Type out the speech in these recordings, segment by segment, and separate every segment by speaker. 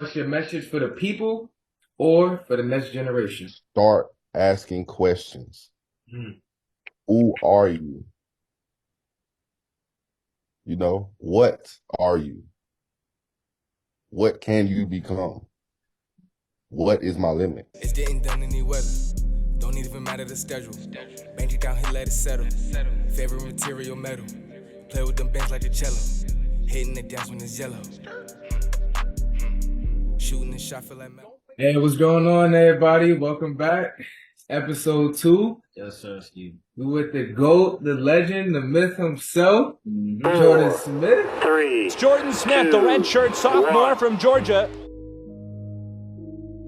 Speaker 1: What's your message for the people or for the next generation?
Speaker 2: Start asking questions.
Speaker 1: Mm.
Speaker 2: Who are you? What are you? What can you become? What is my limit?
Speaker 3: It's getting done any weather. Don't even matter the schedule. Bang it down here, let it settle. Favorite material metal. Play with them bands like a cello. Hitting the dance when it's yellow. Shooting the shot feel like metal.
Speaker 1: Hey, what's going on, everybody? Welcome back. Episode 2.
Speaker 4: Yes, sir, Steve.
Speaker 1: We with the GOAT, the legend, the myth himself, Jordan Smith.
Speaker 5: It's Jordan Smith, the redshirt sophomore from Georgia.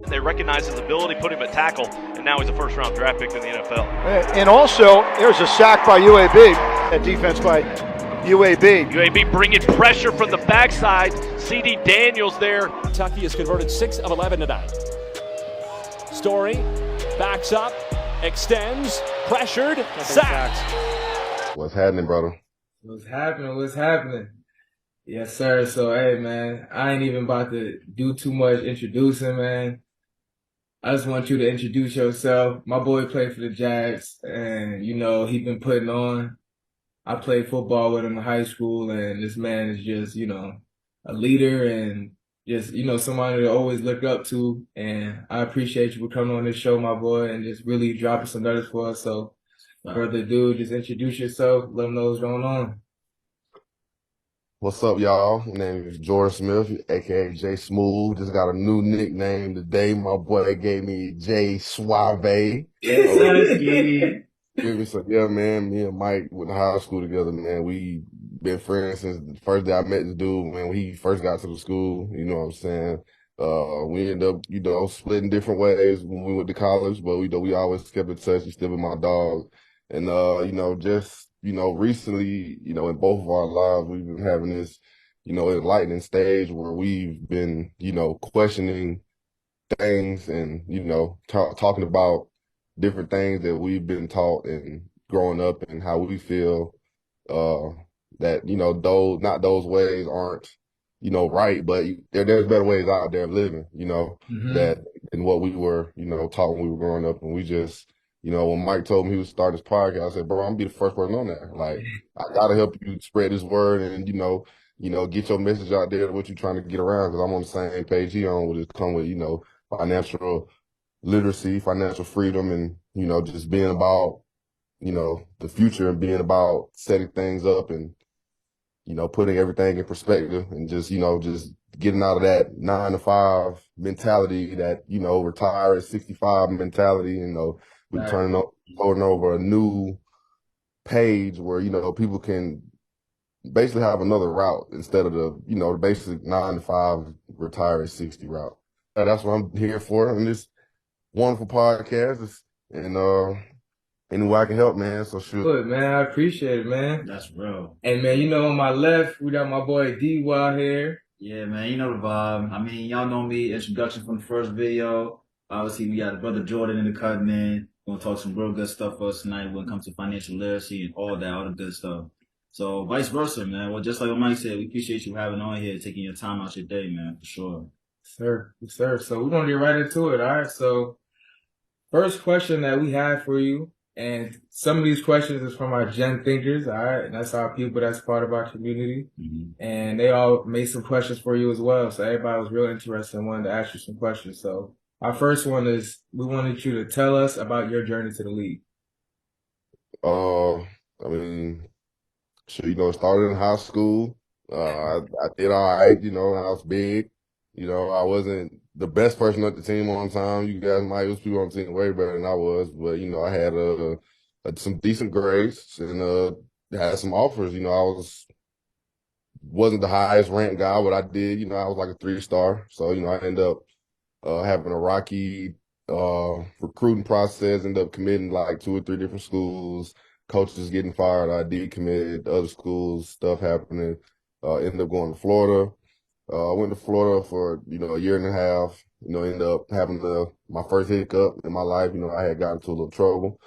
Speaker 6: They recognize his ability, put him at tackle, and now he's a first-round draft pick in the NFL.
Speaker 7: And also, there's a sack by UAB, that defense by UAB.
Speaker 6: UAB bringing pressure from the backside. C.D. Daniels there.
Speaker 5: Kentucky has converted 6 of 11 tonight. Story backs up, extends, pressured, sacked.
Speaker 2: What's happening, brother?
Speaker 1: What's happening? What's happening? Yes, sir. So, hey, man, I ain't even about to do too much introducing, man. I just want you to introduce yourself. My boy played for the Jags, and, he been putting on. I played football with him in high school, and this man is just, a leader and just, somebody to always look up to. And I appreciate you for coming on this show, my boy, and just really dropping some nuggets for us. So, further ado, just introduce yourself. Let them know what's going on.
Speaker 2: What's up, y'all? My name is Jordan Smith, aka J Smooth. Just got a new nickname today. My boy gave me J Suave.
Speaker 1: Yes, sir.
Speaker 2: So yeah, man, me and Mike went to high school together, man. We been friends since the first day I met this dude, man. When he first got to the school, you know what I'm saying? We ended up, splitting different ways when we went to college, but we always kept in touch. He's still been my dog. And recently, in both of our lives, we've been having this, enlightening stage where we've been, questioning things and, talking about different things that we've been taught and growing up and how we feel that, not those ways aren't, right, but there's better ways out there of living, that than what we were, taught when we were growing up. And we just, when Mike told me he was starting his podcast, I said, bro, I'm gonna be the first person on there. Like, I gotta help you spread this word and, get your message out there to what you're trying to get around, because I'm on the same page he on, with it come with, financial literacy, financial freedom, and, just being about, the future and being about setting things up and, putting everything in perspective and just getting out of that 9-to-5 mentality, that, retire at 65 mentality, we're holding over a new page where, people can basically have another route instead of the basic 9-to-5 retire at 60 route. That's what I'm here for in this wonderful podcast. And any way I can help, man. So sure.
Speaker 1: Good, man. I appreciate it, man.
Speaker 4: That's real.
Speaker 1: And, man, on my left, we got my boy D.W here.
Speaker 4: Yeah, man, you know the vibe. I mean, y'all know me, introduction from the first video. Obviously, we got brother Jordan in the cut, man. Gonna talk some real good stuff for us tonight when it comes to financial literacy and all the good stuff. So vice versa, man. Well, just like what Mike said, we appreciate you having on here, taking your time out your day, man, for sure.
Speaker 1: Sir, sir. So we're gonna get right into it, all right? So first question that we have for you, and some of these questions is from our Gen Thinkers, all right? And that's our people that's part of our community. And they all made some questions for you as well. So everybody was real interested and wanted to ask you some questions. So our first one is, we wanted you to tell us about your journey to the league.
Speaker 2: I mean, it started in high school. I did all right, I was big. I wasn't the best person at the team on time. You guys might was people on the team way better than I was, but I had some decent grades and had some offers. Wasn't the highest ranked guy, but I did. I was like a 3-star, so I ended up having a rocky recruiting process. Ended up committing like 2 or 3 different schools. Coaches getting fired. I decommitted to other schools. Stuff happening. Ended up going to Florida. I went to Florida for, a year and a half, ended up having my first hiccup in my life. I had gotten into a little trouble.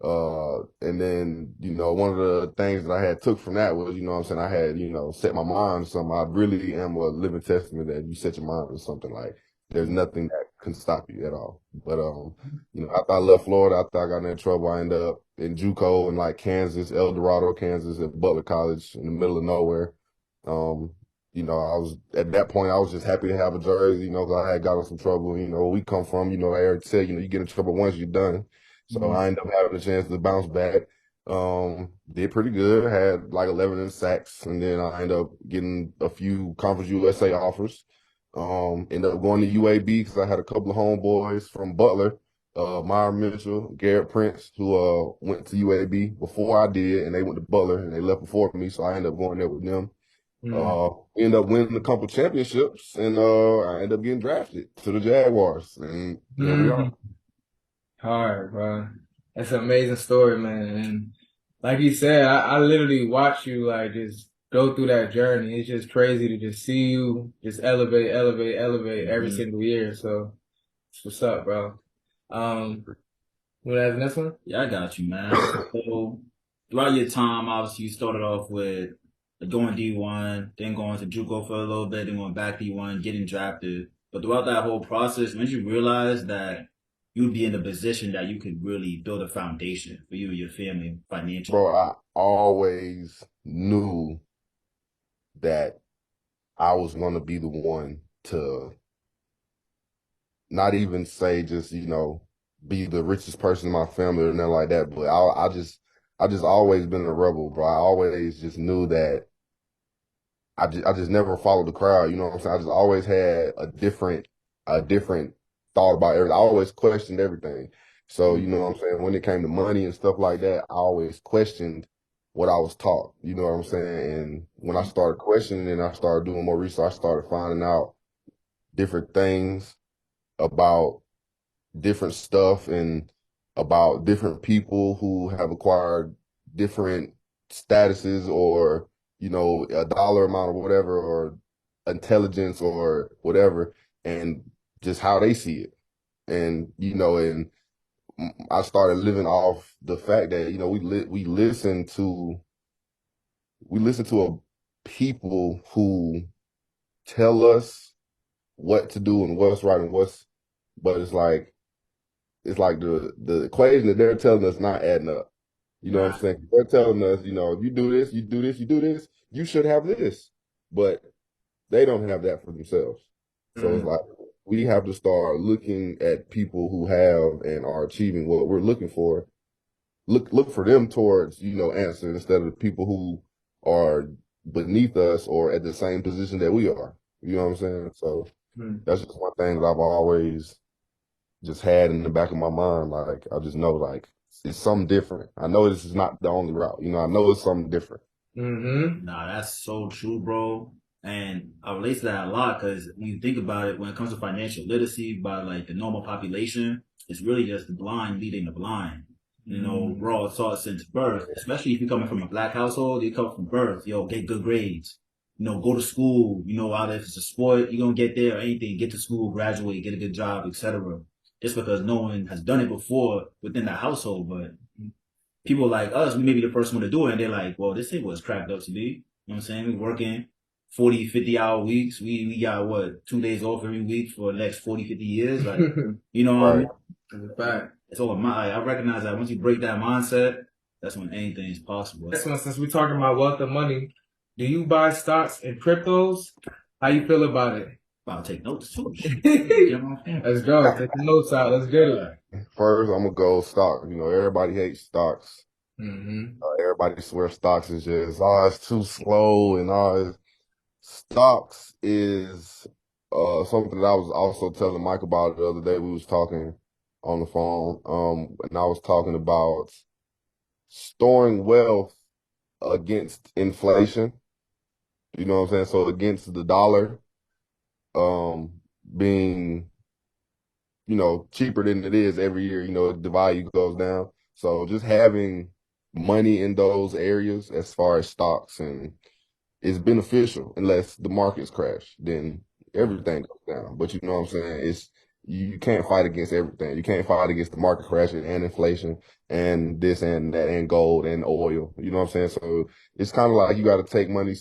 Speaker 2: And then, one of the things that I had took from that was, what I'm saying, I had, set my mind to something. I really am a living testament that you set your mind to something, like there's nothing that can stop you at all. But, after I left Florida, after I got in that trouble, I ended up in JUCO in like Kansas, El Dorado, Kansas at Butler College in the middle of nowhere. I was at that point, I was just happy to have a jersey, because I had got in some trouble. Where we come from, Eric said, you get in trouble once you're done. So I ended up having a chance to bounce back. Did pretty good. Had like 11 in sacks, and then I ended up getting a few Conference USA offers. Ended up going to UAB because I had a couple of homeboys from Butler, Myra Mitchell, Garrett Prince, who went to UAB before I did, and they went to Butler, and they left before me, so I ended up going there with them. We ended up winning a couple championships, and I ended up getting drafted to the Jaguars, and here we are.
Speaker 1: Hard, bro. That's an amazing story, man. And like you said, I literally watch you like just go through that journey. It's just crazy to just see you just elevate every single year. So that's what's up, bro. You want to ask the next one?
Speaker 4: Yeah, I got you, man. So throughout your time, obviously you started off with going D1, then going to JUCO for a little bit, then going back D1, getting drafted. But throughout that whole process, when you realize that you'd be in a position that you could really build a foundation for you and your family financially?
Speaker 2: Bro, I always knew that I was going to be the one to not even say just, be the richest person in my family or nothing like that. But I just always been a rebel, bro. I always just knew that I just never followed the crowd. You know what I'm saying? I just always had a different thought about everything. I always questioned everything. So, you know what I'm saying? When it came to money and stuff like that, I always questioned what I was taught. You know what I'm saying? And when I started questioning and I started doing more research, I started finding out different things about different stuff and about different people who have acquired different statuses or, a dollar amount or whatever, or intelligence or whatever, and just how they see it. And, and I started living off the fact that, we listen to a people who tell us what to do and what's right and but it's like the equation that they're telling us not adding up. You know what I'm saying? They're telling us, you do this, you do this, you do this, you should have this. But they don't have that for themselves. So it's like we have to start looking at people who have and are achieving what we're looking for. Look for them towards, answers instead of the people who are beneath us or at the same position that we are. You know what I'm saying? So that's just one thing that I've always just had in the back of my mind. Like, I just know, like, it's something different. I know this is not the only route. I know it's something different.
Speaker 4: Nah, that's so true, bro. And I relate to that a lot because when you think about it, when it comes to financial literacy by like the normal population, it's really just the blind leading the blind. We're all taught since birth, especially if you're coming from a black household, you come from birth, get good grades. Go to school, either if it's a sport, you're going to get there or anything, get to school, graduate, get a good job, etc. Just because no one has done it before within that household. But people like us, we may be the first one to do it, and they're like, well, this ain't what it's cracked up to be. You know what I'm saying? We're working 40, 50-hour weeks. We got, 2 days off every week for the next 40, 50 years. Like, you know what I mean?
Speaker 1: That's a fact.
Speaker 4: It's all about, I recognize that once you break that mindset, that's when anything is possible.
Speaker 1: Since we're talking about wealth and money, do you buy stocks and cryptos? How you feel about it?
Speaker 4: I'll take notes too.
Speaker 1: Let's go. Take the notes out. Let's get it.
Speaker 2: First, I'm gonna go stock. Everybody hates stocks. Everybody swears stocks is just, it's too slow and stocks is something that I was also telling Mike about the other day. We was talking on the phone, and I was talking about storing wealth against inflation. You know what I'm saying? So against the dollar, being, cheaper than it is every year, the value goes down. So just having money in those areas as far as stocks and is beneficial unless the markets crash, then everything goes down. But you know what I'm saying? you can't fight against everything. You can't fight against the market crashing and inflation and this and that and gold and oil. You know what I'm saying? So it's kind of like you got to take money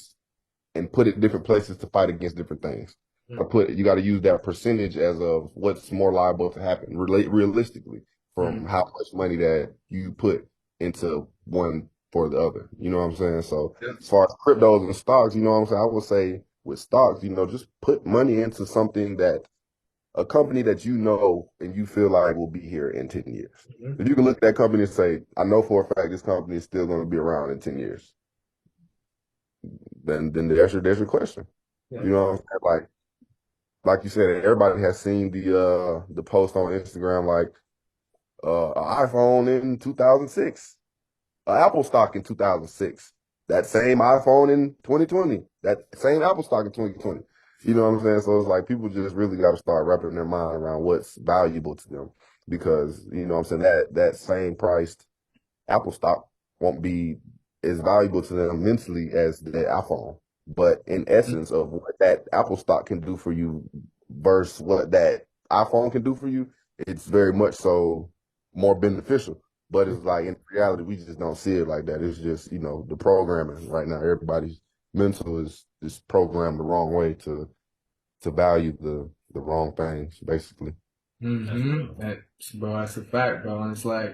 Speaker 2: and put it in different places to fight against different things. You got to use that percentage as of what's more liable to happen realistically from how much money that you put into one for the other. You know what I'm saying? So as far as cryptos and stocks, you know what I'm saying? I would say with stocks, just put money into something that a company that you know and you feel like will be here in 10 years. If you can look at that company and say, I know for a fact this company is still going to be around in 10 years, then there's your question. You know what I'm saying? Like you said, everybody has seen the post on Instagram like an iPhone in 2006, an Apple stock in 2006, that same iPhone in 2020, that same Apple stock in 2020. You know what I'm saying? So it's like people just really got to start wrapping their mind around what's valuable to them because, you know what I'm saying, that same priced Apple stock won't be as valuable to them mentally as the iPhone. But in essence of what that Apple stock can do for you versus what that iPhone can do for you, it's very much so more beneficial. But it's like in reality, we just don't see it like that. It's just, the programming right now. Everybody's mental is programmed the wrong way to value the wrong things, basically.
Speaker 1: Bro, that's a fact, bro. And it's like,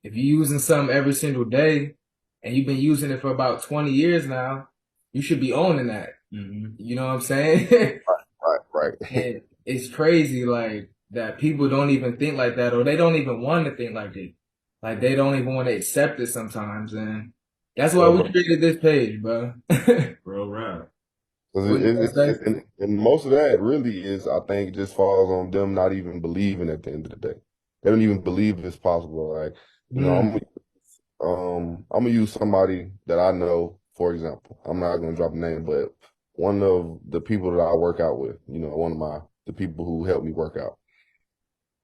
Speaker 1: if you're using something every single day and you've been using it for about 20 years now, you should be owning that. You know what I'm saying?
Speaker 2: Right.
Speaker 1: And it's crazy, like, that people don't even think like that, or they don't even want to think like it. Like, they don't even want to accept it sometimes. And that's why we created this page, bro.
Speaker 4: Bro, right.
Speaker 2: And most of that really is, I think, just falls on them not even believing at the end of the day. They don't even believe it's possible. Like, I'm gonna use somebody that I know, for example. I'm not gonna drop a name, but one of the people that I work out with, one of the people who helped me work out,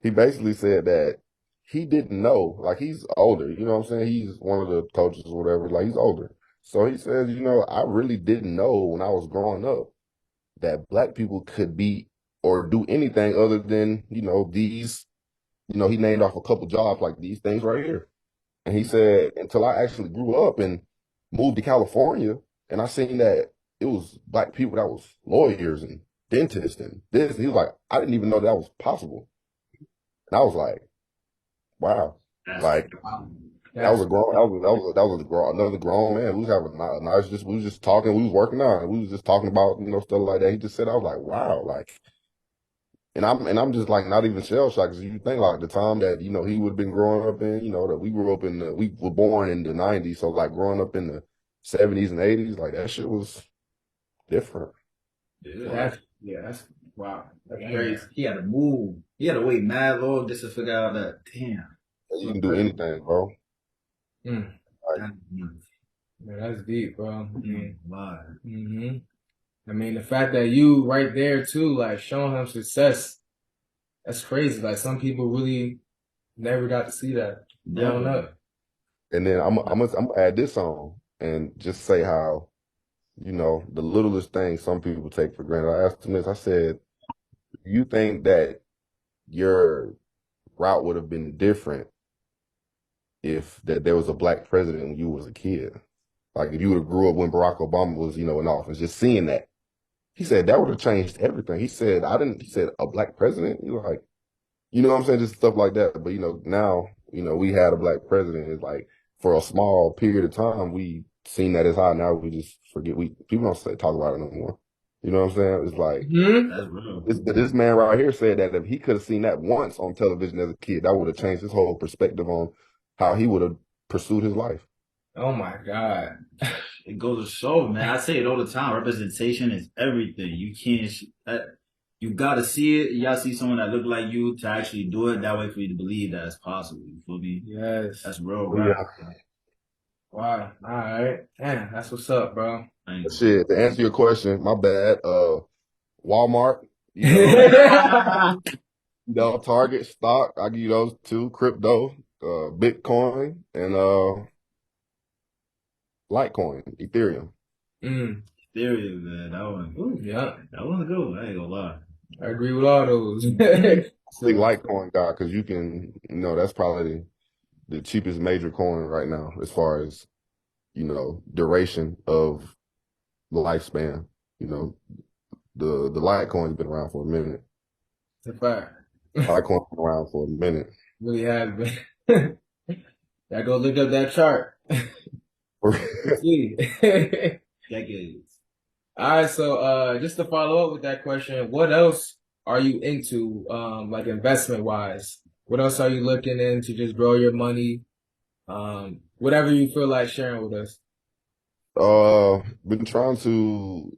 Speaker 2: he basically said that he didn't know, like he's older, you know what I'm saying? He's one of the coaches or whatever, like he's older. So he says, I really didn't know when I was growing up that black people could be or do anything other than, these, he named off a couple jobs like these things right here. And he said, until I actually grew up and moved to California and I seen that it was black people that was lawyers and dentists and this, and he was like, I didn't even know that was possible. And I was like, wow. Like that was a grown, that was a grown, another grown man. We was having a nice, we was just talking, we was working out, we was just talking about, stuff like that. He just said, I was like, wow, like, and I'm just like not even shell shocked because you think like the time that, he would have been growing up in, that we grew up we were born in the 90s. So like growing up in the 70s and 80s, like that shit was different.
Speaker 1: That's wow. That's crazy.
Speaker 4: He had to move. He had to wait mad long just to figure out that, damn.
Speaker 2: You can do anything, bro.
Speaker 1: Yeah, that's deep, bro.
Speaker 4: Wow.
Speaker 1: I mean, the fact that you right there too, like showing him success, that's crazy. Like some people really never got to see that growing up.
Speaker 2: And then I'm gonna add this on and just say how, the littlest things some people take for granted. I asked him this. I said, you think that your route would have been different if that there was a black president when you was a kid? Like if you would have grew up when Barack Obama was, in office, just seeing that. He said that would have changed everything. He said, he said a black president? You like, you know what I'm saying? Just stuff like that. But now, we had a black president. It's like for a small period of time, we seen that as high. Now we just forget. People don't talk about it no more. You know what I'm saying? It's like
Speaker 4: That's real.
Speaker 2: this man right here said that if he could have seen that once on television as a kid, that would have changed his whole perspective on how he would have pursued his life.
Speaker 1: Oh my God.
Speaker 4: It goes to show, man. I say it all the time. Representation is everything. You can't. You gotta see it. You gotta see someone that look like you to actually do it. That way, for you to believe that it's possible. You feel me?
Speaker 1: Yes.
Speaker 4: That's real, right?
Speaker 1: Wow. All right. Damn, that's what's up, bro.
Speaker 2: Shit. To answer your question, my bad. Walmart. Target stock. I give you those two. Crypto, Bitcoin, and Litecoin, Ethereum.
Speaker 4: Ethereum, man. That one.
Speaker 1: Yeah.
Speaker 4: That one's good. I ain't gonna lie.
Speaker 1: I agree with all those.
Speaker 2: Big
Speaker 1: So
Speaker 2: Litecoin guy, because you can, that's probably the cheapest major coin right now as far as, duration of lifespan. You know, the Litecoin's been around for a minute.
Speaker 1: it's a fact.
Speaker 2: Litecoin's been around for a minute.
Speaker 1: Really has been. I go look up that chart. See.
Speaker 4: Decades.
Speaker 1: All right, so just to follow up with that question, what else are you into, like investment wise? What else are you looking in to just grow your money? Whatever you feel like sharing with us.
Speaker 2: Been trying to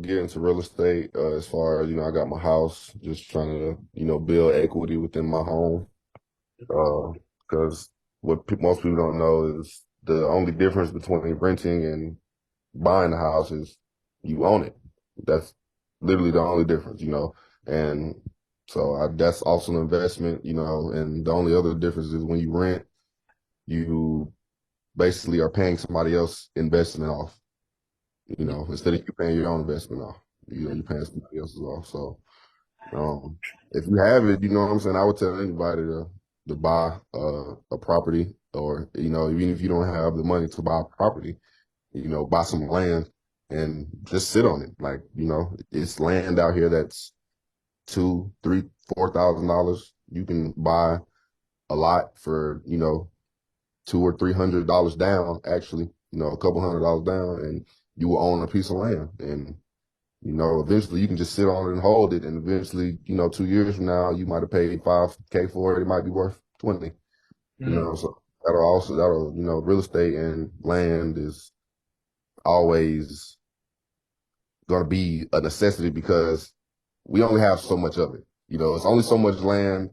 Speaker 2: get into real estate as far as, I got my house, just trying to, build equity within my home. Because what most people don't know is the only difference between renting and buying a house is you own it. That's literally the only difference, And so that's also an investment, and the only other difference is when you rent, you basically are paying somebody else investment off, instead of you paying your own investment off, you're paying somebody else's off. So if you have it, you know what I'm saying, I would tell anybody to buy a property, or, even if you don't have the money to buy a property, buy some land and just sit on it. Like, it's land out here that's $2, $3, $4,000. You can buy a lot for, $200 or $300 down, actually, a couple $100 down, and you will own a piece of land. And, eventually you can just sit on it and hold it. And eventually, 2 years from now, you might have paid $5K for it. It might be worth 20, so that'll, real estate and land is always going to be a necessity because we only have so much of it. It's only so much land.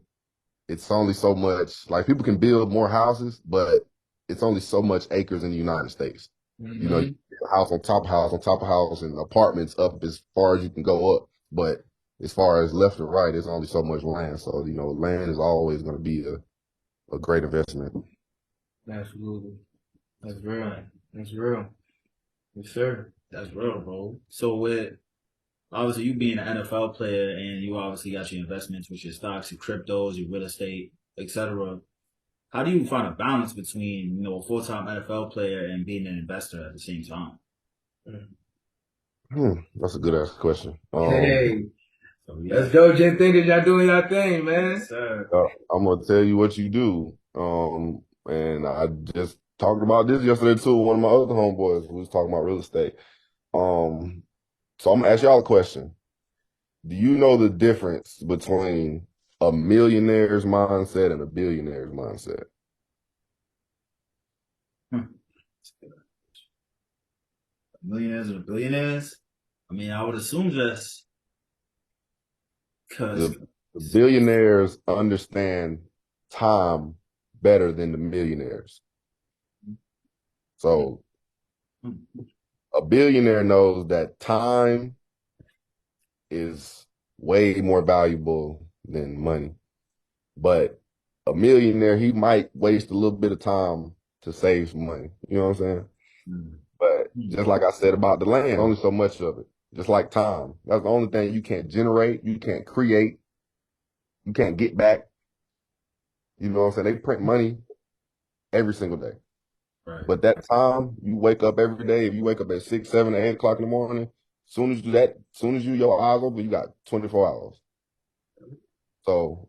Speaker 2: It's only so much, like, people can build more houses, but it's only so much acres in the United States. You build a house on top of house on top of house, and apartments up as far as you can go up. But as far as left and right, it's only so much land. So, land is always going to be a great investment.
Speaker 1: Absolutely. That's real. That's real. Yes, sir.
Speaker 4: That's real, bro. So with obviously you being an NFL player and you obviously got your investments with your stocks, your cryptos, your real estate, etc. How do you find a balance between, a full-time NFL player and being an investor at the same time?
Speaker 2: That's a good ass question.
Speaker 1: Hey,
Speaker 4: So
Speaker 1: let's go, Gen Thinkers. Y'all doing y'all thing, man.
Speaker 4: Yes, sir.
Speaker 2: I'm gonna tell you what you do. And I just talked about this yesterday too. One of my other homeboys was talking about real estate. So I'm gonna ask y'all a question. Do you know the difference between a millionaire's mindset and a billionaire's mindset?
Speaker 4: Millionaires or billionaires? I mean, I would assume just because
Speaker 2: The billionaires understand time better than the millionaires. So a billionaire knows that time is way more valuable than money. But a millionaire, he might waste a little bit of time to save some money. You know what I'm saying? But just like I said about the land, only so much of it. Just like time. That's the only thing you can't generate, you can't create, you can't get back. You know what I'm saying? They print money every single day.
Speaker 4: Right.
Speaker 2: But that time, you wake up every day, if you wake up at 6, 7, 8 o'clock in the morning, soon as your eyes open, you got 24 hours. So,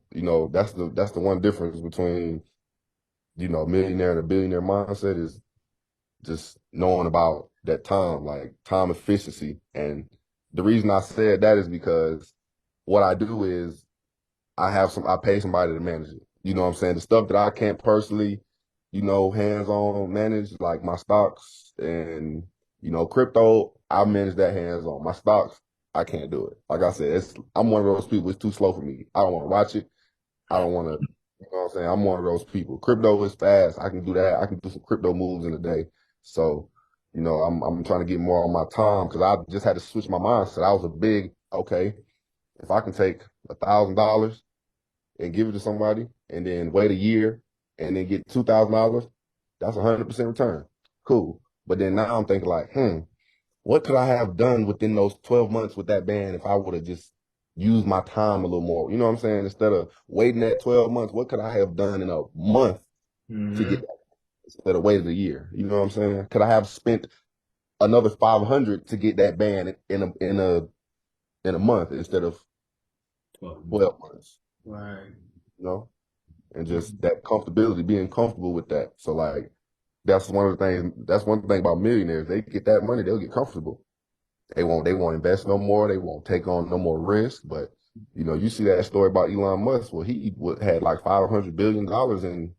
Speaker 2: that's the one difference between, a millionaire and a billionaire mindset is just knowing about that time, like time efficiency. And the reason I said that is because what I do is I pay somebody to manage it. You know what I'm saying? The stuff that I can't personally, hands-on manage, like my stocks and, crypto, I manage that hands-on. My stocks, I can't do it. Like I said, I'm one of those people, it's too slow for me. I don't want to watch it. I don't want to, you know what I'm saying? I'm one of those people. Crypto is fast. I can do that. I can do some crypto moves in a day. So, I'm trying to get more on my time because I just had to switch my mindset. I was okay, if I can take $1,000 and give it to somebody and then wait a year and then get $2,000, that's 100% return. Cool. But then now I'm thinking like, what could I have done within those 12 months with that band if I would have just use my time a little more. You know what I'm saying? Instead of waiting that 12 months, what could I have done in a month to get that instead of waiting a year? You know what I'm saying? Could I have spent another 500 to get that band in a month instead of 12 months?
Speaker 1: Right.
Speaker 2: You know, and just that comfortability, being comfortable with that. So like that's one of the things. That's one thing about millionaires. They get that money, they'll get comfortable. They won't invest no more. They won't take on no more risk. But you know, you see that story about Elon Musk. Well, he had like $500 billion and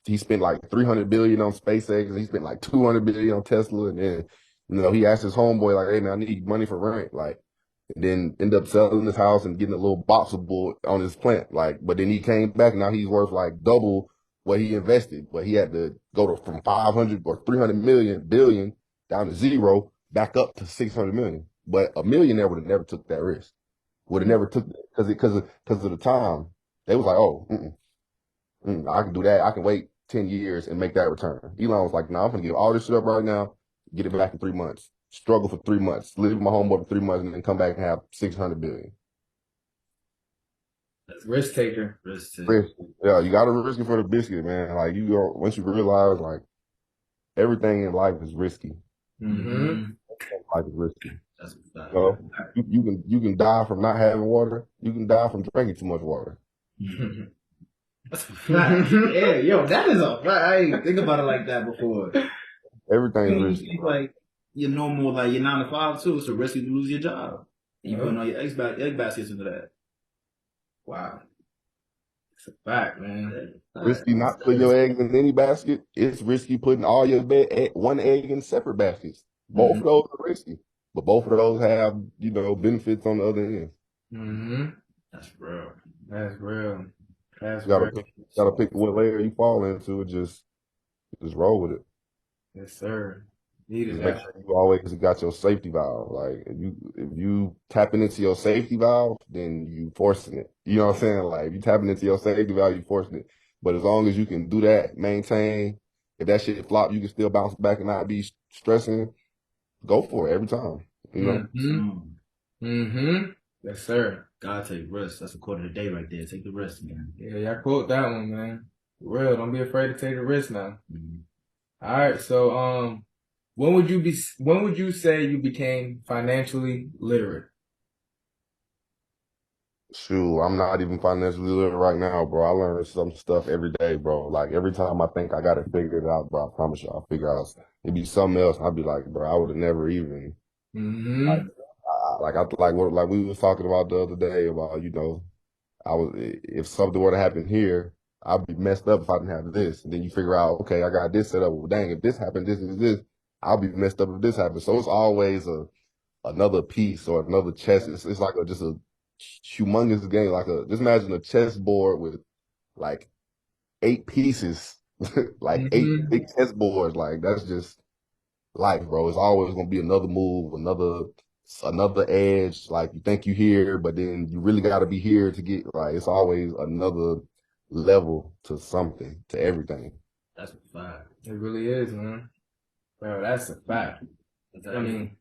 Speaker 2: he spent like 300 billion on SpaceX and he spent like 200 billion on Tesla. And then, you know, he asked his homeboy like, "Hey man, I need money for rent." Like, and then end up selling his house and getting a little box of board on his plant. Like, but then he came back. Now he's worth like double what he invested. But he had to go to from 500 or 300 billion down to zero, back up to 600 million. But a millionaire would have never took that risk. Would have never took because of the time. They was like, "Oh, I can do that. I can wait 10 years and make that return." Elon was like, "No, I'm going to give all this shit up right now, get it back in 3 months, struggle for 3 months, live with my homeboy for 3 months, and then come back and have 600 billion."
Speaker 1: Risk taker.
Speaker 2: Risk. Yeah, you got to risk it for the biscuit, man. Like you go, once you realize like everything in life is risky. Life is risky.
Speaker 4: That's a fact.
Speaker 2: So you can die from not having water. You can die from drinking too much water.
Speaker 4: That's a fact. Yeah, yo, that is a fact. I didn't think about it like that before.
Speaker 2: Everything's risky.
Speaker 4: Like your normal, like your 9 to 5 too. It's a risk you lose your job. You putting all your egg baskets into that.
Speaker 1: Wow. It's a fact, man.
Speaker 2: Risky not putting your eggs in any basket. It's risky putting all your one egg in separate baskets. Both of those are risky, but both of those have, you know, benefits on the other end.
Speaker 4: That's real.
Speaker 1: That's real. That's
Speaker 2: You
Speaker 1: real.
Speaker 2: gotta pick what layer you fall into. Just roll with it.
Speaker 1: Yes, sir. Needed
Speaker 2: Just make
Speaker 1: that.
Speaker 2: sure you always got your safety valve. Like if you tapping into your safety valve, then you forcing it. You know what I'm saying? Like if you tapping into your safety valve, you forcing it. But as long as you can do that, maintain. If that shit flop, you can still bounce back and not be stressing. Go for it every time. You know.
Speaker 1: Yes, sir.
Speaker 4: Gotta take risks. That's a quote of the day right there. Take the risk, man.
Speaker 1: Yeah, I quote that one, man. For real, don't be afraid to take a risk now. All right, so when would you say you became financially literate?
Speaker 2: Shoot, I'm not even financially literate right now, bro. I learn some stuff every day, bro. Like every time I think I got it figured out, bro, I promise you I'll figure out. It'd be something else. I'd be like, bro, I would have never even like we was talking about the other day about, you know, if something were to happen here, I'd be messed up if I didn't have this. And then you figure out, okay, I got this set up. Well, dang, if this happened, this, I'll be messed up if this happens. So it's always another piece or another chess. It's like just a humongous game. Just imagine a chessboard with like 8 pieces, like 8 big chessboards. Like that's just life, bro. It's always gonna be another move, another edge. Like you think you here, but then you really got to be here to get right. It's always another level to something, to everything.
Speaker 4: That's a fact.
Speaker 1: It really is, man. Bro, that's a fact. I mean,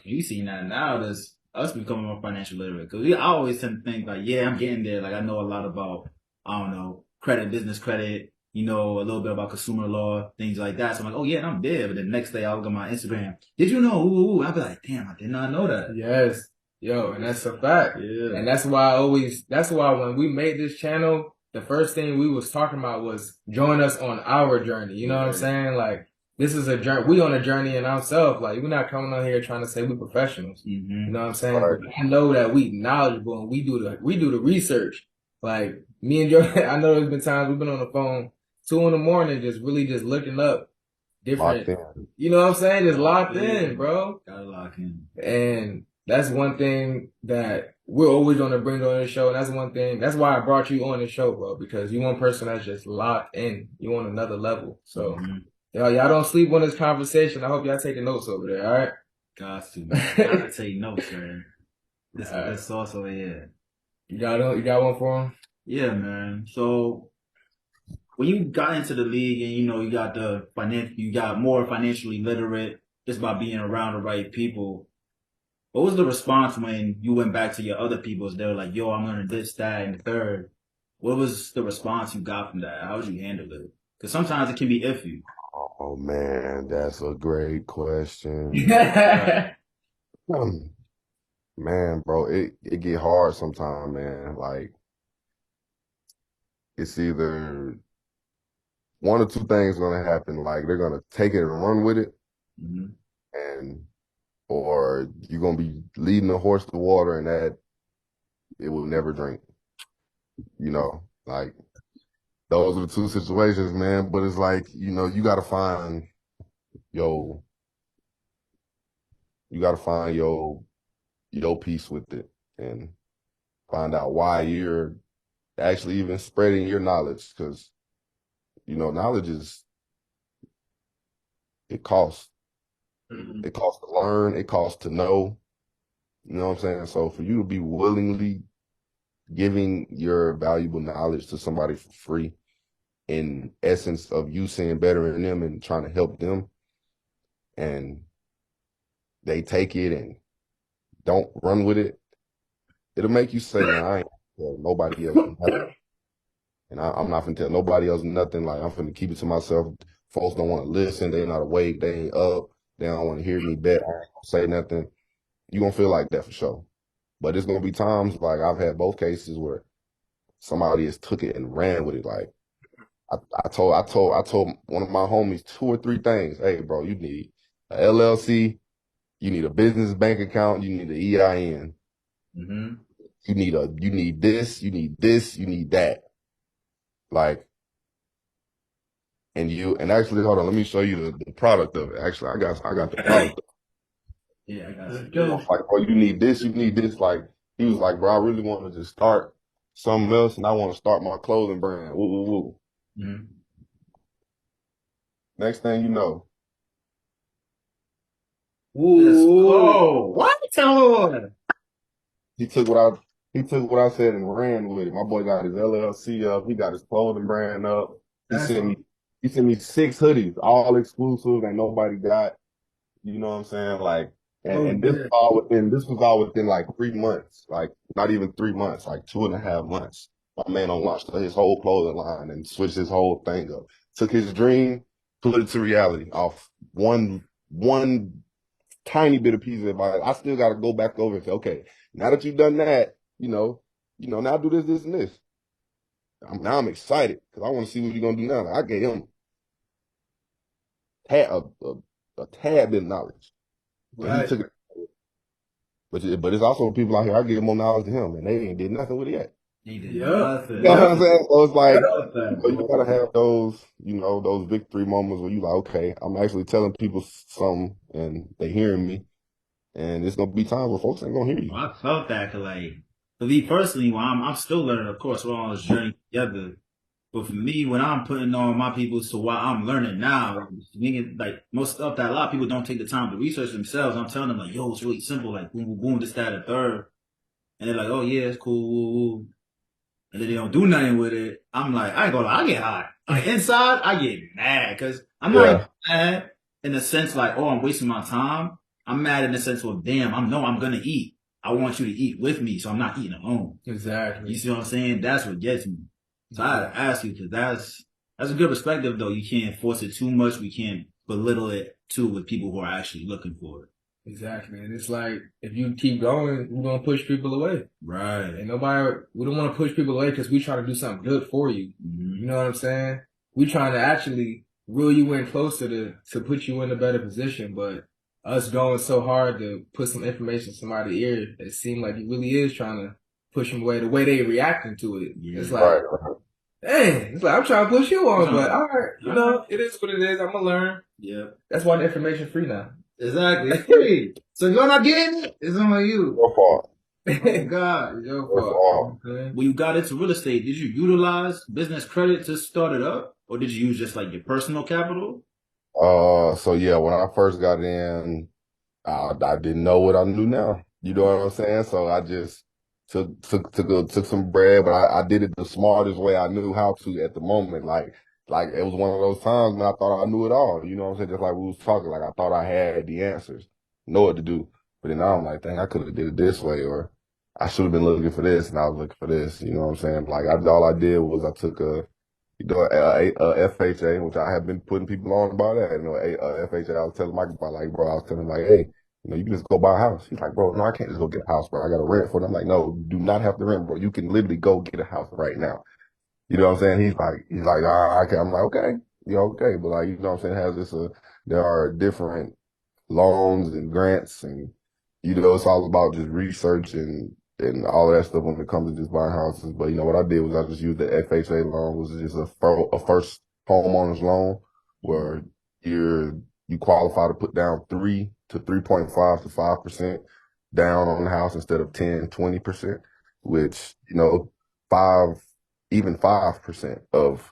Speaker 4: you see now there's us becoming more financial literate because I always tend to think like, yeah, I'm getting there. Like I know a lot about, I don't know, business credit, you know, a little bit about consumer law, things like that. So I'm like, oh yeah, and I'm there. But the next day I'll look at my Instagram. Did you know? Ooh. I'll be like, damn, I did not know that.
Speaker 1: yes. Yo, and that's a fact.
Speaker 4: Yeah.
Speaker 1: And that's why when we made this channel, the first thing we was talking about was join us on our journey. You know what I'm saying? Like, this is a journey. We on a journey in ourselves. Like, we're not coming on here trying to say we professionals. You know what I'm saying?
Speaker 2: Right.
Speaker 1: But I know that we knowledgeable and we do the research. Like, me and Joe, I know there's been times we've been on the phone 2 a.m, just looking up different. You know what I'm saying? Just locked in, bro.
Speaker 4: Gotta lock in.
Speaker 1: And that's one thing that we're always going to bring on the show. And that's why I brought you on the show, bro, because you one person that's just locked in. You on another level. So, y'all don't sleep on this conversation. I hope y'all taking notes over there, all right?
Speaker 4: Got to, man. Gotta take notes, man. This is sauce over here.
Speaker 1: You got one for him?
Speaker 4: Yeah, man. So, when you got into the league and, you know, you got more financially literate just by being around the right people, What was the response when you went back to your other peoples? They were like, yo, I'm learning this, that, and the third. What was the response you got from that? How would you handle it? Because sometimes it can be iffy.
Speaker 2: Oh man, that's a great question. Man, bro, it get hard sometimes, man. Like it's either one or two things gonna happen. Like they're gonna take it and run with it,
Speaker 4: Mm-hmm.
Speaker 2: and or you're gonna be leading the horse to water, and that it will never drink. You know, like those are the two situations, man. But it's like you gotta find your you gotta find your peace with it, and find out why you're actually even spreading your knowledge, because knowledge it costs. It costs to learn. It costs to know. You know what I'm saying? So for you to be willingly giving your valuable knowledge to somebody for free, in essence of you seeing better in them and trying to help them, and they take it and don't run with it, it'll make you say, man, I ain't tell nobody else nothing. And I'm not finna tell nobody else nothing. Like, I'm finna keep it to myself. Folks don't want to listen. They not awake. They ain't up. They don't want to hear me bet. I ain't gonna say nothing. You gonna feel like that for sure. But it's gonna be times like I've had both cases where somebody has took it and ran with it. Like I told one of my homies two or three things. Hey, bro, you need a LLC, you need a business bank account, you need an EIN,
Speaker 4: Mm-hmm.
Speaker 2: you need this, you need this, you need that. Like, and actually, hold on, let me show you the product of it. Actually, I got the product.
Speaker 4: Yeah, I got
Speaker 2: I
Speaker 4: you.
Speaker 2: was like, bro, you need this, you need this. Like, he was like, bro, I really want to just start something else, and I want to start my clothing brand. Woo, woo, woo.
Speaker 4: Mm-hmm.
Speaker 2: Next thing you know,
Speaker 4: Oh, what? Tell me.
Speaker 2: he took what I he took what I said and ran with it. My boy got his LLC up. He got his clothing brand up. He
Speaker 4: That's
Speaker 2: sent me he sent me 6 hoodies, all exclusive, and nobody got. You know what I'm saying? Like, and this was all within like 3 months, like not even 3 months, like 2.5 months. My man launched his whole clothing line and switched his whole thing up. Took his dream, put it to reality off one tiny bit of piece of advice. I still got to go back over and say, okay, now that you've done that, now do this, this, and this. Now I'm excited because I want to see what you're gonna do now. Like, I gave him a tad bit of knowledge, and he
Speaker 4: right.
Speaker 2: took it. But it's also people out here, I give more knowledge to him, and they ain't did nothing with it yet.
Speaker 4: He did
Speaker 1: Yep.
Speaker 4: nothing.
Speaker 2: You know what I'm saying? So it's like,
Speaker 4: Nothing,
Speaker 2: you gotta have those, those victory moments where you like, okay, I'm actually telling people something, and they hearing me, and it's gonna be times where folks ain't gonna hear you.
Speaker 4: I felt that, 'cause, like, for me personally, well, I'm still learning. Of course, we're on this journey together. But for me, when I'm putting on my people to what I'm learning now, meaning like most stuff that a lot of people don't take the time to research themselves, I'm telling them like, yo, it's really simple, like boom, boom, boom, this, that, and the third. And they're like, oh yeah, it's cool, woo, woo. And then they don't do nothing with it. I'm like, I ain't gonna lie, I get hot. Like inside, I get mad because I'm not even mad in the sense like, oh, I'm wasting my time. I'm mad in the sense of, damn, I'm gonna eat. I want you to eat with me, so I'm not eating alone.
Speaker 1: Exactly.
Speaker 4: You see what I'm saying? That's what gets me. So I had to ask you because that's a good perspective though. You can't force it too much. We can't belittle it too with people who are actually looking for it.
Speaker 1: Exactly. And it's like, if you keep going, you're going to push people away.
Speaker 4: Right.
Speaker 1: And we don't want to push people away because we try to do something good for you.
Speaker 4: Mm-hmm.
Speaker 1: You know what I'm saying? We trying to actually reel you in closer to put you in a better position. But us going so hard to put some information in somebody's ear, it seemed like it really is trying to push them away. The way they reacting to it.
Speaker 4: Yeah.
Speaker 1: It's like, dang, it's like, I'm trying to push you on, but all right,
Speaker 4: It
Speaker 1: is what it is. I'm going to learn.
Speaker 4: Yeah.
Speaker 1: That's why the information free now.
Speaker 4: Exactly. It's free. So if you're not getting it, it's on you.
Speaker 2: Your fault.
Speaker 4: Oh God.
Speaker 1: Your
Speaker 2: fault.
Speaker 1: When
Speaker 4: you got into real estate, did you utilize business credit to start it up? Or did you use just like your personal capital?
Speaker 2: So yeah, when I first got in, I didn't know what I knew now. You know what I'm saying? So I just took some bread, but I did it the smartest way I knew how to at the moment. Like it was one of those times when I thought I knew it all. You know what I'm saying? Just like we was talking, like I thought I had the answers, know what to do. But then now I'm like, dang, I could have did it this way, or I should have been looking for this, and I was looking for this. You know what I'm saying? Like, all I did was I took a FHA, which I have been putting people on about that. FHA. I was telling Mike about, like, bro, I was telling him, like, hey, you can just go buy a house. He's like, bro, no, I can't just go get a house, bro. I got to rent for it. I'm like, no, you do not have to rent, bro. You can literally go get a house right now. You know what I'm saying? He's like, okay. I'm like, okay, okay, but like, you know what I'm saying? It has there are different loans and grants, and it's all about just research and all of that stuff when it comes to just buying houses. But what I did was I just used the FHA loan, was just a first homeowner's loan where you qualify to put down 3 to 3.5 to 5% down on the house instead of 10-20%, which five even 5% of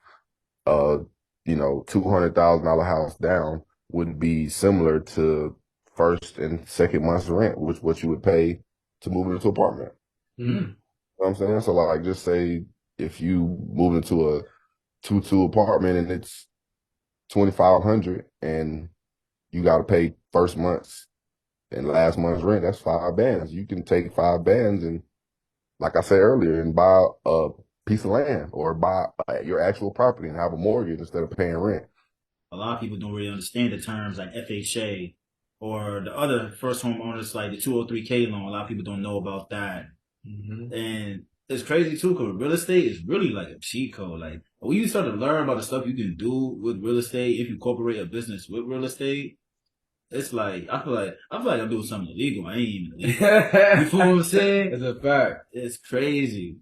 Speaker 2: $200,000 house down would be similar to first and second month's rent, which what you would pay to move into an apartment.
Speaker 1: Mm-hmm.
Speaker 2: You know what I'm saying? So like, just say if you move into a 2-2 apartment and it's $2,500 and you got to pay first month's and last month's rent, that's 5 bands. You can take 5 bands and, like I said earlier, and buy a piece of land or buy your actual property and have a mortgage instead of paying rent.
Speaker 4: A lot of people don't really understand the terms like FHA or the other first home owners, like the 203K loan. A lot of people don't know about that.
Speaker 1: Mm-hmm.
Speaker 4: And it's crazy too, because real estate is really like a cheat code. Like, when you start to learn about the stuff you can do with real estate, if you incorporate a business with real estate, it's like, I feel like I'm doing something illegal. I ain't even illegal. You feel what I'm saying?
Speaker 1: It's a fact.
Speaker 4: It's crazy.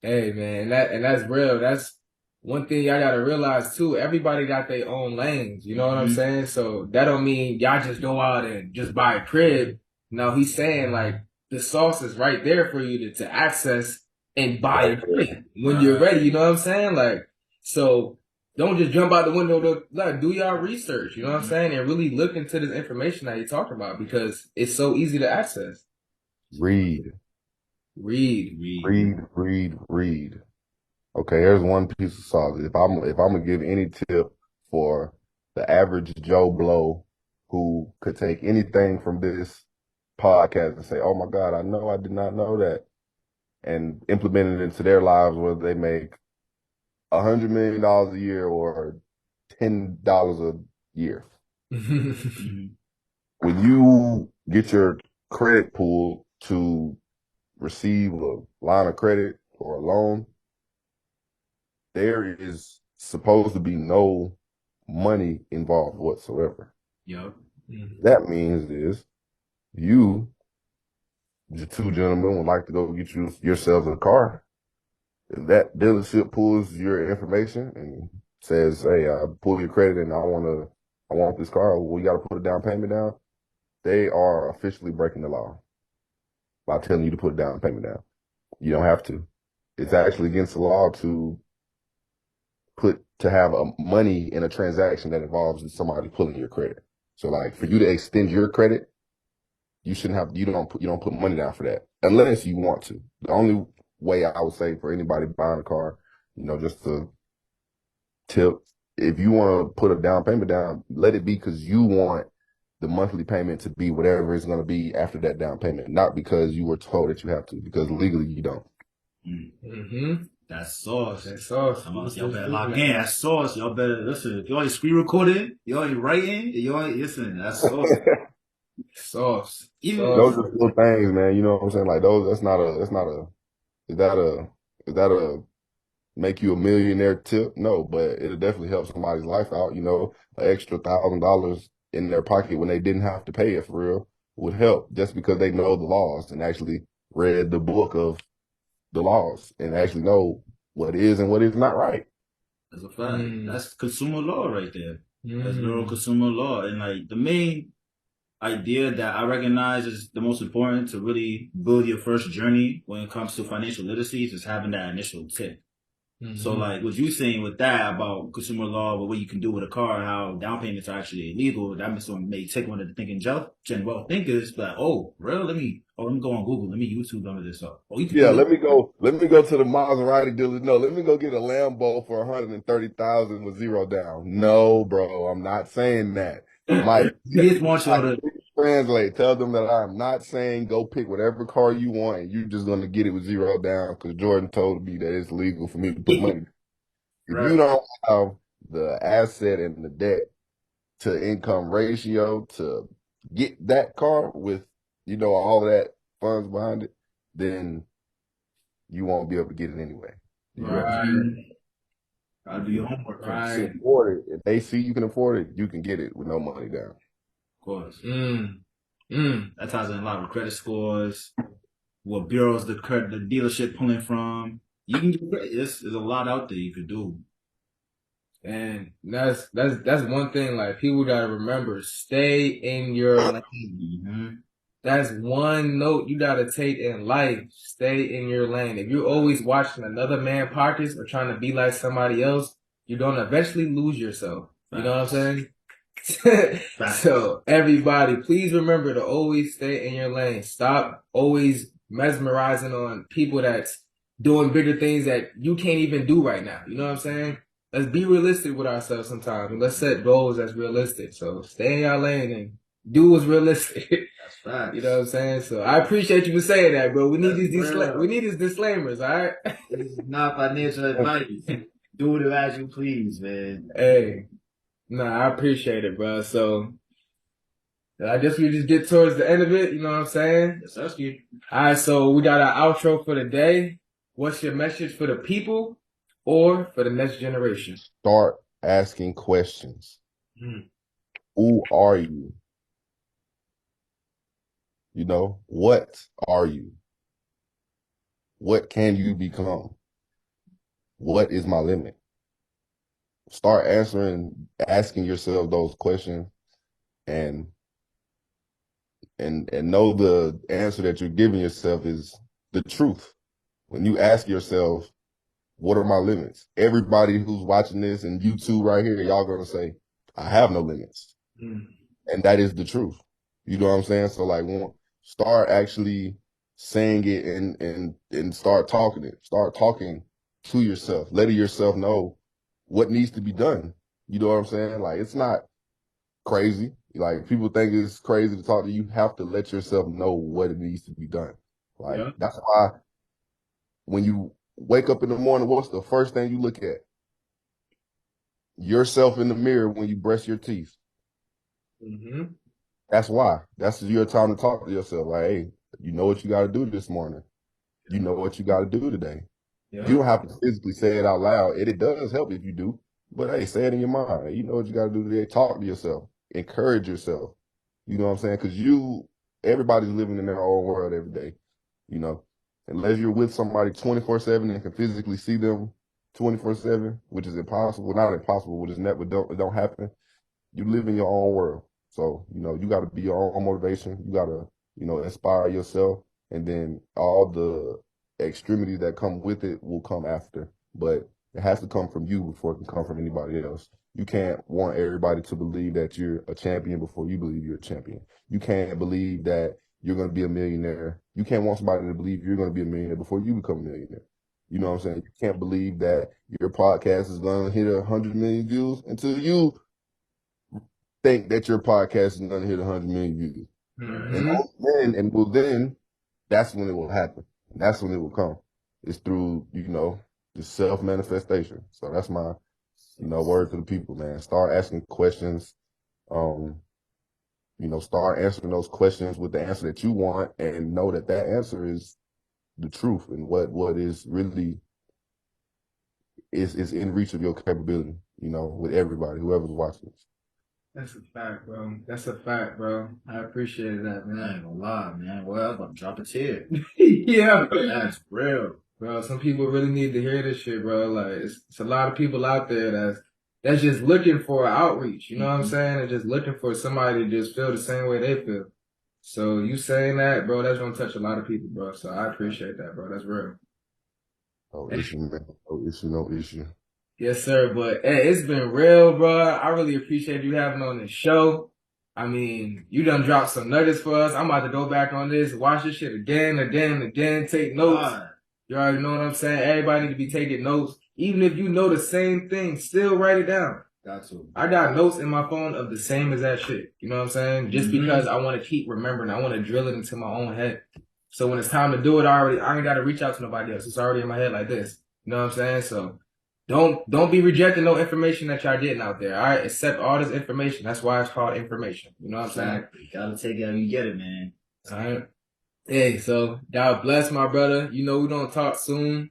Speaker 1: Hey man, that's real. That's one thing y'all gotta realize too. Everybody got their own lanes. You know what I'm saying? So that don't mean y'all just go out and just buy a crib. No, he's saying like the sauce is right there for you to access and buy it when you're ready. You know what I'm saying? Like, so don't just jump out the window to like do y'all research. You know what I'm saying? And really look into this information that you're talking about because it's so easy to access.
Speaker 2: Read. Okay, here's one piece of sauce. If I'm gonna give any tip for the average Joe Blow who could take anything from this podcast and say, "Oh my God, I did not know that," and implement it into their lives, whether they make $100 million a year or $10 a year. When you get your credit pool to receive a line of credit or a loan, there is supposed to be no money involved whatsoever.
Speaker 4: Yep.
Speaker 2: That means is you, the two gentlemen, would like to go get yourselves a car. If that dealership pulls your information and says, "Hey, I pull your credit and I want this car," well, you got to put a down payment down. They are officially breaking the law by telling you to put a down payment down. You don't have to. It's actually against the law to have money in a transaction that involves somebody pulling your credit. So like, for you to extend your credit, you don't put money down for that unless you want to. The only way I would say for anybody buying a car, just to tip, if you want to put a down payment down, let it be because you want the monthly payment to be whatever it's going to be after that down payment, not because you were told that you have to, because legally you don't.
Speaker 1: Mm-hmm.
Speaker 4: That's sauce.
Speaker 1: That's sauce.
Speaker 4: Y'all better lock in. That's sauce. Y'all better listen. If y'all ain't screen recording, y'all ain't writing, y'all ain't listen. That's sauce.
Speaker 1: Sauce.
Speaker 2: Those are little things, man. You know what I'm saying? Like those. Is that a make you a millionaire tip? No, but it'll definitely help somebody's life out. An extra $1,000 in their pocket when they didn't have to pay it for real would help, just because they know the laws and actually read the book of the laws and actually know what is and what is not right.
Speaker 4: That's a fact. That's consumer law right there. That's literal consumer law. And like, the main idea that I recognize is the most important to really build your first journey when it comes to financial literacy is having that initial tip. So like what you saying with that about consumer law, what you can do with a car, how down payments are actually illegal, that may take one of the thinking gen well thinkers, but let me go on Google, let me YouTube some of this up.
Speaker 2: Let me go to the Maserati dealer. No, let me go get a Lambo for $130,000 with zero down. No, bro, I'm not saying that. Mike,
Speaker 4: he just wants y'all to
Speaker 2: Translate. Tell them that I'm not saying go pick whatever car you want and you're just gonna get it with zero down because Jordan told me that it's legal for me to put money. If you don't have the asset and the debt to income ratio to get that car with, all of that funds behind it, then you won't be able to get it anyway.
Speaker 1: Right.
Speaker 4: Gotta do your homework first.
Speaker 2: You
Speaker 1: Right.
Speaker 2: can afford it. If they see you can afford it, you can get it with no money down.
Speaker 4: Of course.
Speaker 1: That
Speaker 4: ties in a lot with credit scores, what bureaus the dealership pulling from. You can get credit. There's a lot out there you could do.
Speaker 1: And that's one thing. Like people gotta remember, stay in your lane. That's one note you gotta take in life. Stay in your lane. If you're always watching another man's pockets or trying to be like somebody else, you're gonna eventually lose yourself. You know what I'm saying? So everybody, please remember to always stay in your lane. Stop always mesmerizing on people that's doing bigger things that you can't even do right now. You know what I'm saying? Let's be realistic with ourselves sometimes, and let's set goals that's realistic. So stay in your lane and do what's realistic.
Speaker 4: That's facts.
Speaker 1: You know what I'm saying? So I appreciate you for saying that, bro. We need these disclaimers, all right?
Speaker 4: This is not financial advice. Do it as you please, man.
Speaker 1: Hey, I appreciate it, bro. So I guess we just get towards the end of it. You know what I'm saying?
Speaker 4: Yes, that's good.
Speaker 1: All right, so we got our outro for the day. What's your message for the people or for the next generation?
Speaker 2: Start asking questions. Who are you? What are you? What can you become? What is my limit? Start asking yourself those questions and know the answer that you're giving yourself is the truth. When you ask yourself, what are my limits? Everybody who's watching this and YouTube right here, y'all gonna say, I have no limits. And that is the truth. You know what I'm saying? So like, start actually saying it and start talking it. Start talking to yourself, letting yourself know what needs to be done. You know what I'm saying? Like, it's not crazy. Like, people think it's crazy to talk to you. You have to let yourself know what it needs to be done. Like, that's why when you wake up in the morning, what's the first thing you look at? Yourself in the mirror when you brush your teeth. That's why. That's your time to talk to yourself. Like, hey, you know what you got to do this morning. You know what you got to do today. You don't have to physically say it out loud. It does help if you do. But hey, say it in your mind. You know what you got to do today. Talk to yourself. Encourage yourself. You know what I'm saying? Because everybody's living in their own world every day. Unless you're with somebody 24/7 and can physically see them 24/7, which is impossible. Not impossible, which is never don't happen. You live in your own world. So, you got to be your own motivation. You got to, inspire yourself. And then all the extremities that come with it will come after. But it has to come from you before it can come from anybody else. You can't want everybody to believe that you're a champion before you believe you're a champion. You can't believe that you're going to be a millionaire. You can't want somebody to believe you're going to be a millionaire before you become a millionaire. You know what I'm saying? You can't believe that your podcast is going to hit 100 million views until you think that your podcast is going to hit 100 million views. And then that's when it will happen. That's when it will come. It's through, the self-manifestation. So that's my, word to the people, man. Start asking questions. Start answering those questions with the answer that you want and know that answer is the truth and what is really is in reach of your capability, with everybody, whoever's watching this.
Speaker 1: That's a fact, bro. That's a fact, bro. I appreciate that, man.
Speaker 4: I ain't gonna lie, man. Well, I'm about to drop a tear.
Speaker 1: Yeah,
Speaker 4: That's real.
Speaker 1: bro. Some people really need to hear this shit, bro. Like, it's a lot of people out there that's just looking for outreach. You know what I'm saying? And just looking for somebody to just feel the same way they feel. So you saying that, bro, that's gonna touch a lot of people, bro. So I appreciate that, bro. That's real.
Speaker 2: No issue, man. No issue.
Speaker 1: Yes, sir. But hey, it's been real, bro. I really appreciate you having on this show. I mean, you done dropped some nuggets for us. I'm about to go back on this, watch this shit again, take notes. You already know what I'm saying? Everybody need to be taking notes. Even if you know the same thing, still write it down.
Speaker 4: Got to.
Speaker 1: I got notes in my phone of the same exact shit. You know what I'm saying? Just because I want to keep remembering. I want to drill it into my own head. So when it's time to do it, I ain't got to reach out to nobody else. It's already in my head like this. You know what I'm saying? So don't be rejecting no information that y'all getting out there. All right, accept all this information. That's why it's called information. You know what I'm saying?
Speaker 4: Exactly. Gotta take it how you get it, man.
Speaker 1: All right. Hey, so God bless my brother. You know we don't talk soon.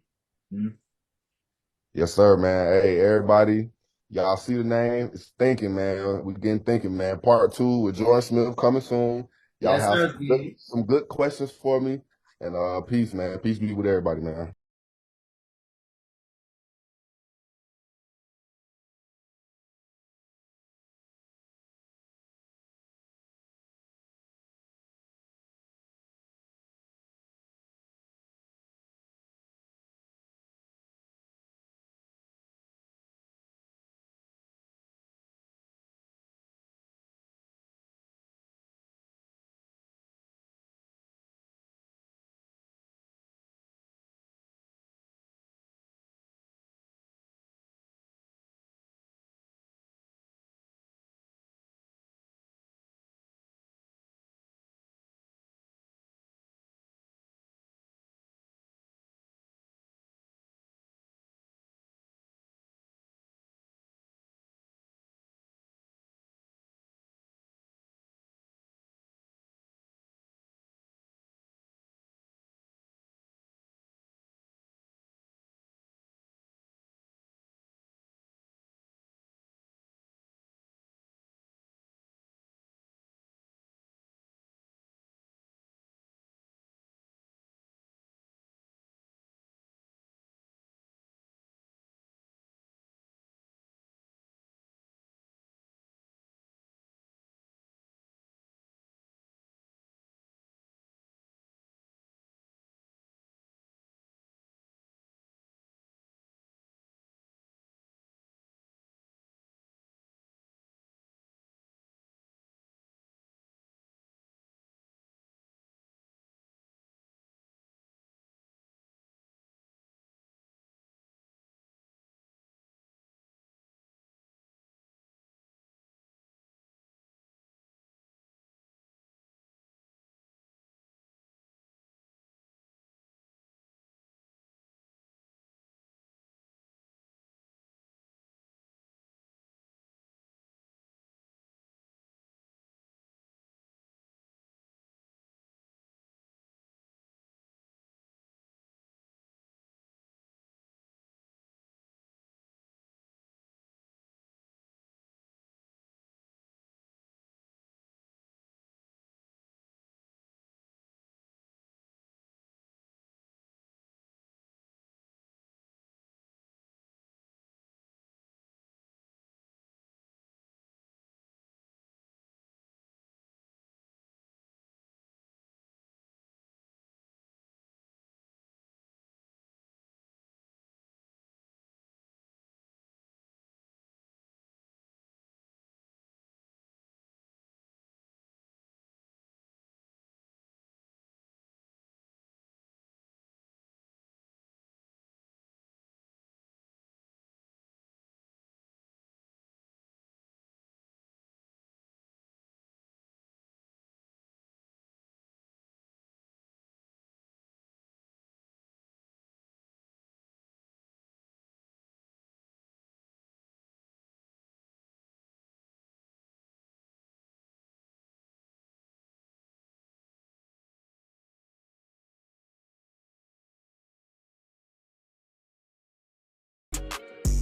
Speaker 2: Yes, sir, man. Hey, everybody, y'all see the name? It's Thinking, man. We getting Thinking, man. Part 2 with Jordan Smith coming soon. Y'all
Speaker 4: Yes,
Speaker 2: have
Speaker 4: sir,
Speaker 2: some good questions for me. And peace, man. Peace be with everybody, man.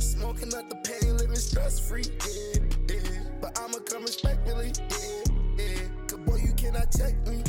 Speaker 8: Smoking up the pain, living stress free, yeah, yeah. But I'ma come respectfully, yeah, yeah. Cause boy, you cannot check me.